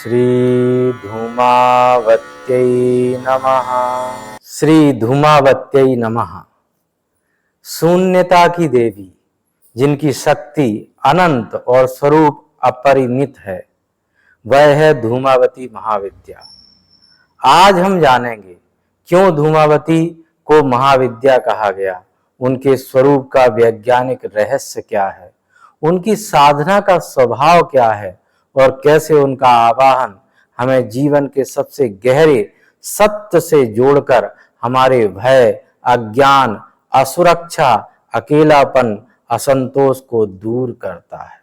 श्री धूमावत्यै नमः। श्री धूमावत्यै नमः। शून्यता की देवी, जिनकी शक्ति अनंत और स्वरूप अपरिमित है, वह है धूमावती महाविद्या। आज हम जानेंगे क्यों धूमावती को महाविद्या कहा गया, उनके स्वरूप का वैज्ञानिक रहस्य क्या है, उनकी साधना का स्वभाव क्या है और कैसे उनका आवाहन हमें जीवन के सबसे गहरे सत्य से जोड़कर हमारे भय, अज्ञान, असुरक्षा, अकेलापन, असंतोष को दूर करता है।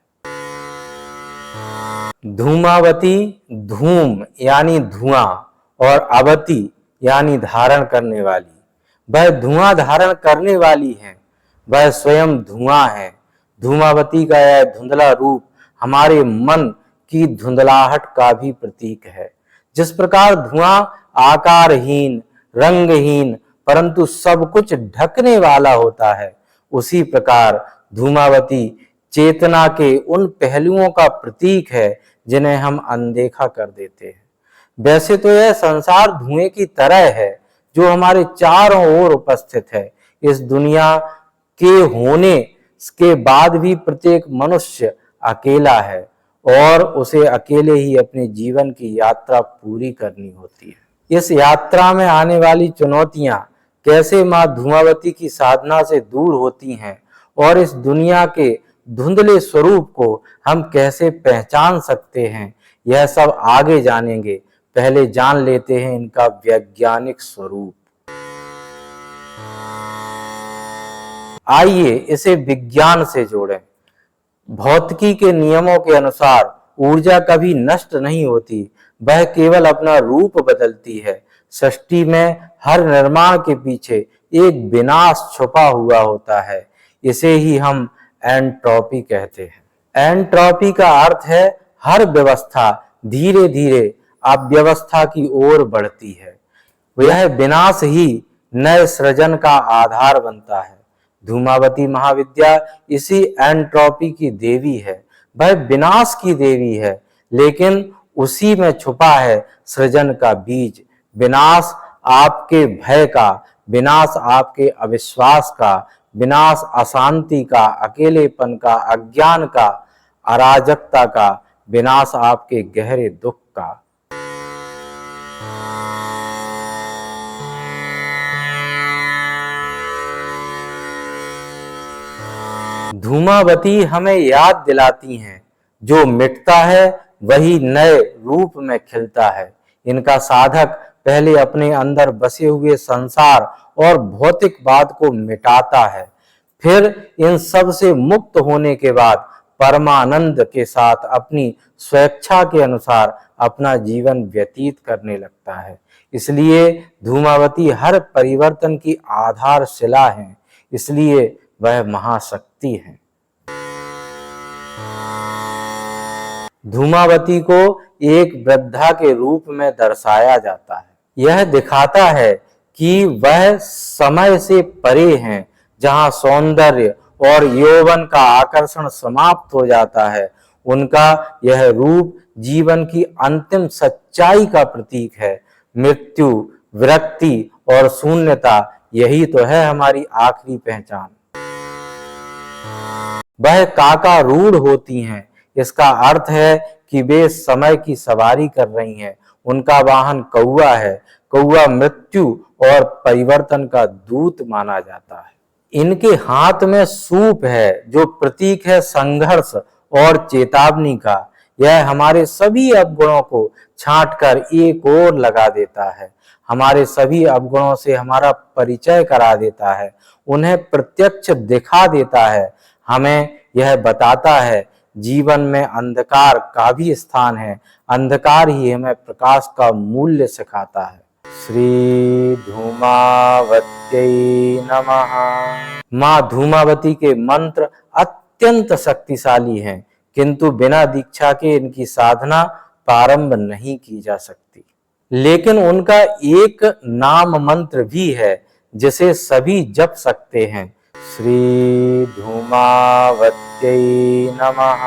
धूमावती, धूम यानी धुआं और अवती यानी धारण करने वाली। वह धुआं धारण करने वाली है, वह स्वयं धुआं है। धूमावती का यह धुंधला रूप हमारे मन की धुंधलाहट का भी प्रतीक है। जिस प्रकार धुआं आकारहीन, रंगहीन परंतु सब कुछ ढकने वाला होता है, उसी प्रकार धूमावती चेतना के उन पहलुओं का प्रतीक है जिन्हें हम अनदेखा कर देते हैं। वैसे तो यह संसार धुएं की तरह है जो हमारे चारों ओर उपस्थित है। इस दुनिया के होने के बाद भी प्रत्येक मनुष्य अकेला है और उसे अकेले ही अपने जीवन की यात्रा पूरी करनी होती है। इस यात्रा में आने वाली चुनौतियां कैसे मां धूमावती की साधना से दूर होती हैं और इस दुनिया के धुंधले स्वरूप को हम कैसे पहचान सकते हैं, यह सब आगे जानेंगे। पहले जान लेते हैं इनका वैज्ञानिक स्वरूप। आइए इसे विज्ञान से जोड़ें। भौतिकी के नियमों के अनुसार ऊर्जा कभी नष्ट नहीं होती, वह केवल अपना रूप बदलती है। सृष्टि में हर निर्माण के पीछे एक विनाश छुपा हुआ होता है। इसे ही हम एंट्रोपी कहते हैं। एंट्रोपी का अर्थ है हर व्यवस्था धीरे धीरे अव्यवस्था की ओर बढ़ती है। यह विनाश ही नए सृजन का आधार बनता है। धूमावती महाविद्या इसी एंट्रोपी की देवी है। वह विनाश की देवी है, लेकिन उसी में छुपा है सृजन का बीज। विनाश आपके भय का, विनाश आपके अविश्वास का, विनाश अशांति का, अकेलेपन का, अज्ञान का, अराजकता का, विनाश आपके गहरे दुख का। धूमावती हमें याद दिलाती हैं, जो मिटता है वही नए रूप में खिलता है। इनका साधक पहले अपने अंदर बसे हुए संसार और भौतिकवाद को मिटाता है, फिर इन सब से मुक्त होने के बाद परमानंद के साथ अपनी स्वेच्छा के अनुसार अपना जीवन व्यतीत करने लगता है। इसलिए धूमावती हर परिवर्तन की आधारशिला है, इसलिए वह महाशक्ति है। धूमावती को एक वृद्धा के रूप में दर्शाया जाता है। यह दिखाता है कि वह समय से परे हैं। जहां सौंदर्य और यौवन का आकर्षण समाप्त हो जाता है, उनका यह रूप जीवन की अंतिम सच्चाई का प्रतीक है। मृत्यु, विरक्ति और शून्यता, यही तो है हमारी आखिरी पहचान। वह काकारूढ़ होती हैं, इसका अर्थ है कि वे समय की सवारी कर रही हैं। उनका वाहन कौवा है। कौवा मृत्यु और परिवर्तन का दूत माना जाता है। इनके हाथ में सूप है, जो प्रतीक है संघर्ष और चेतावनी का। यह हमारे सभी अवगुणों को छांटकर एक ओर लगा देता है, हमारे सभी अवगुणों से हमारा परिचय करा देता है, उन्हें प्रत्यक्ष दिखा देता है। हमें यह बताता है जीवन में अंधकार का भी स्थान है। अंधकार ही हमें प्रकाश का मूल्य सिखाता है। श्री धूमावत्यै नमः। मां धूमावती के मंत्र अत्यंत शक्तिशाली हैं, किंतु बिना दीक्षा के इनकी साधना प्रारंभ नहीं की जा सकती। लेकिन उनका एक नाम मंत्र भी है जिसे सभी जप सकते हैं। श्री धूमावत्यै नमः।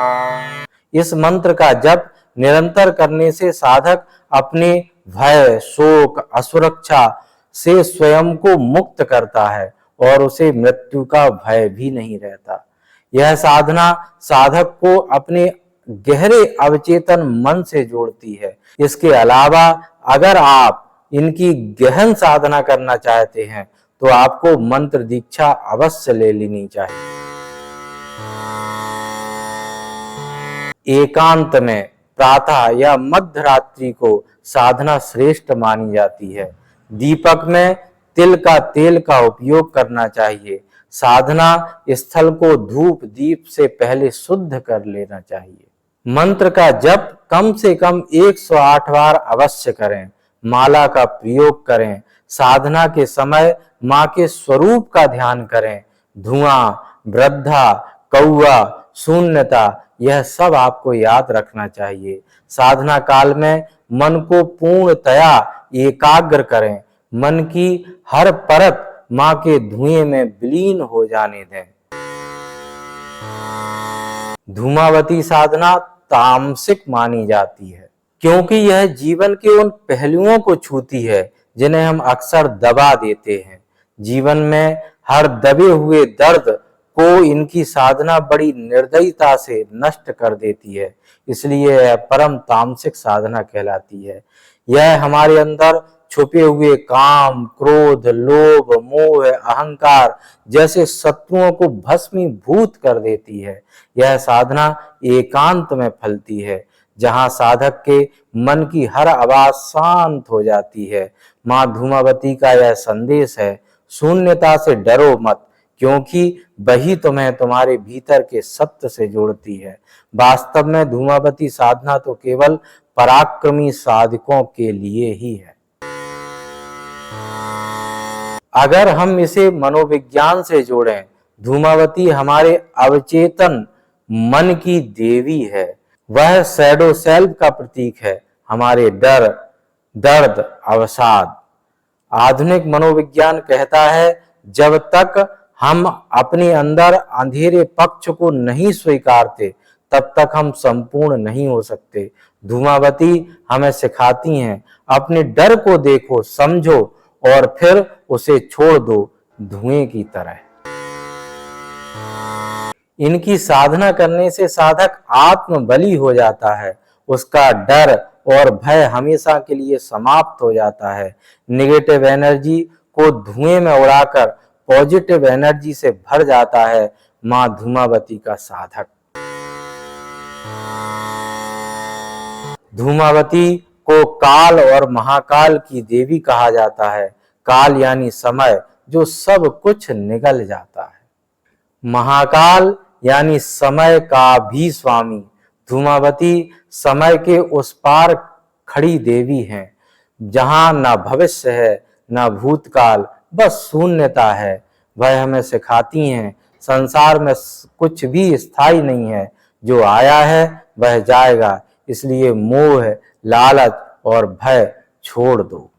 इस मंत्र का जप निरंतर करने से साधक अपने भय, शोक, असुरक्षा से स्वयं को मुक्त करता है और उसे मृत्यु का भय भी नहीं रहता। यह साधना साधक को अपने गहरे अवचेतन मन से जोड़ती है। इसके अलावा अगर आप इनकी गहन साधना करना चाहते हैं तो आपको मंत्र दीक्षा अवश्य ले लेनी चाहिए। एकांत में प्रातः या मध्य रात्रि को साधना श्रेष्ठ मानी जाती है। दीपक में तिल का तेल का उपयोग करना चाहिए। साधना स्थल को धूप दीप से पहले शुद्ध कर लेना चाहिए। मंत्र का जप कम से कम 108 बार अवश्य करें। माला का प्रयोग करें। साधना के समय मां के स्वरूप का ध्यान करें। धुआं, वृद्धा, कौआ, शून्यता, यह सब आपको याद रखना चाहिए। साधना काल में मन को पूर्णतया एकाग्र करें। मन की हर परत मां के धुएं में विलीन हो जाने दें। धूमावती साधना तामसिक मानी जाती है क्योंकि यह जीवन के उन पहलुओं को छूती है जिन्हें हम अक्सर दबा देते हैं। जीवन में हर दबे हुए दर्द को इनकी साधना बड़ी निर्दयता से नष्ट कर देती है। इसलिए यह परम तामसिक साधना कहलाती है। यह हमारे अंदर छुपे हुए काम, क्रोध, लोभ, मोह, अहंकार जैसे शत्रुओं को भस्मीभूत कर देती है। यह साधना एकांत में फलती है जहां साधक के मन की हर आवाज शांत हो जाती है। मां धूमावती का यह संदेश है, शून्यता से डरो मत, क्योंकि वही तुम्हें तुम्हारे भीतर के सत्य से जोड़ती है। वास्तव में धूमावती साधना तो केवल पराक्रमी साधकों के लिए ही है। अगर हम इसे मनोविज्ञान से जोड़ें, धूमावती हमारे अवचेतन मन की देवी है। वह शैडो सेल्फ का प्रतीक है, हमारे डर, दर्द, अवसाद। आधुनिक मनोविज्ञान कहता है जब तक हम अपने अंदर अंधेरे पक्ष को नहीं स्वीकारते तब तक हम संपूर्ण नहीं हो सकते। धूमावती हमें सिखाती हैं, अपने डर को देखो, समझो और फिर उसे छोड़ दो धुएं की तरह। इनकी साधना करने से साधक आत्मबली हो जाता है। उसका डर और भय हमेशा के लिए समाप्त हो जाता है। नेगेटिव एनर्जी को धुएं में उड़ाकर पॉजिटिव एनर्जी से भर जाता है। मां धूमावती का साधक। धूमावती को काल और महाकाल की देवी कहा जाता है। काल यानी समय, जो सब कुछ निगल जाता है। महाकाल यानी समय का भी स्वामी। धूमावती समय के उस पार खड़ी देवी हैं, जहां न भविष्य है न भूतकाल, बस शून्यता है। वह हमें सिखाती हैं संसार में कुछ भी स्थायी नहीं है, जो आया है वह जाएगा, इसलिए मोह, लालच और भय छोड़ दो।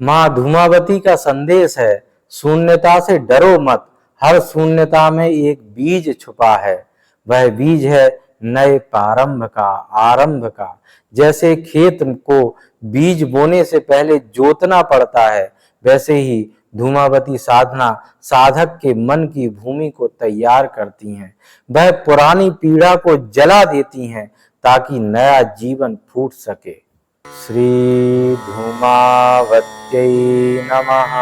मां धूमावती का संदेश है, शून्यता से डरो मत। हर शून्यता में एक बीज छुपा है। वह बीज है नए प्रारंभ का, आरंभ का। जैसे खेत को बीज बोने से पहले जोतना पड़ता है, वैसे ही धूमावती साधना साधक के मन की भूमि को तैयार करती हैं। वह पुरानी पीड़ा को जला देती हैं ताकि नया जीवन फूट सके। श्री धूमावत्यै नमः।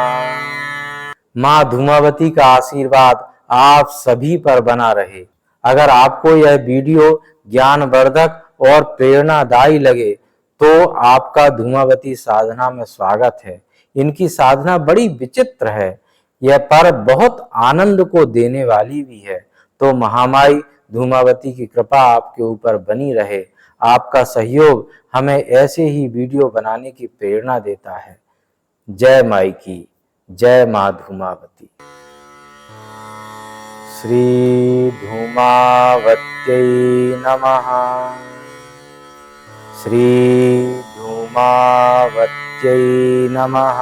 मां धूमावती का आशीर्वाद आप सभी पर बना रहे। अगर आपको यह वीडियो ज्ञानवर्धक और प्रेरणादायी लगे तो आपका धूमावती साधना में स्वागत है। इनकी साधना बड़ी विचित्र है, यह पर बहुत आनंद को देने वाली भी है। तो महामाई धूमावती की कृपा आपके ऊपर बनी रहे। आपका सहयोग हमें ऐसे ही वीडियो बनाने की प्रेरणा देता है। जय माई की, जय मां धूमावती। श्री धूमावत्यै नमः। श्री धूमावत्यै नमः।